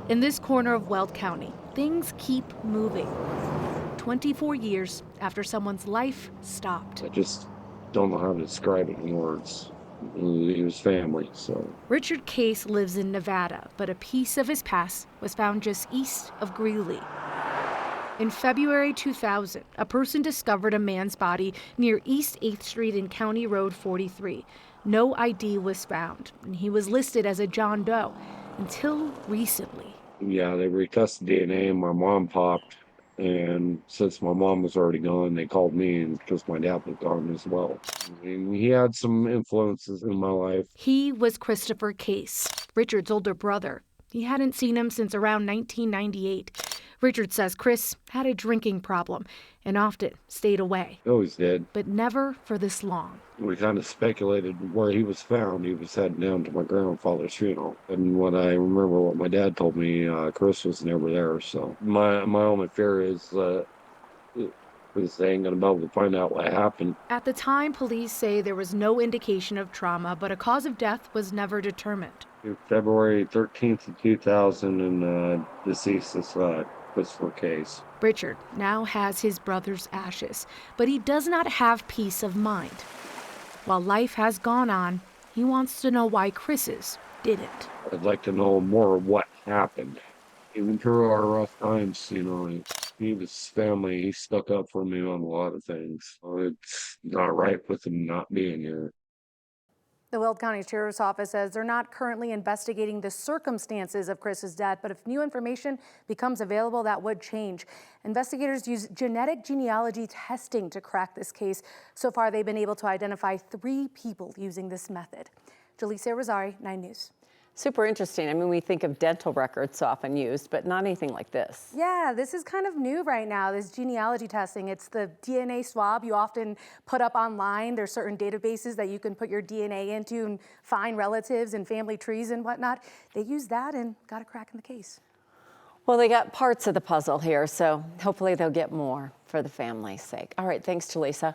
In this corner of Weld County, things keep moving. 24 years after someone's life stopped. I just don't know how to describe it in words. He was family, so. Richard Case lives in Nevada, but a piece of his past was found just east of Greeley. In February 2000, a person discovered a man's body near East 8th Street and County Road 43. No ID was found, and he was listed as a John Doe until recently. Yeah, they retested DNA and my mom popped. And since my mom was already gone, they called me and because my dad was gone as well. I mean, he had some influences in my life. He was Christopher Case, Richard's older brother. He hadn't seen him since around 1998. Richard says Chris had a drinking problem and often stayed away. He always did. But never for this long. We kind of speculated where he was found. He was heading down to my grandfather's funeral. And when I remember what my dad told me, Chris was never there. So my only fear is that they ain't going to be able to find out what happened. At the time, police say there was no indication of trauma, but a cause of death was never determined. February 13th of 2000, and deceased is Christopher Case. Richard now has his brother's ashes, but he does not have peace of mind. While life has gone on, he wants to know why Chris's didn't. I'd like to know more of what happened. Even through our rough times, he was family. He stuck up for me on a lot of things. It's not right with him not being here. The Weld County Sheriff's Office says they're not currently investigating the circumstances of Chris's death, but if new information becomes available, that would change. Investigators use genetic genealogy testing to crack this case. So far, they've been able to identify 3 people using this method. Jaleesa Rosari, 9 News. Super interesting. I mean, we think of dental records often used, but not anything like this. Yeah, this is kind of new right now, this genealogy testing. It's the DNA swab you often put up online. There's certain databases that you can put your DNA into and find relatives and family trees and whatnot. They used that and got a crack in the case. Well, they got parts of the puzzle here, so hopefully they'll get more for the family's sake. All right, thanks, Jaleesa.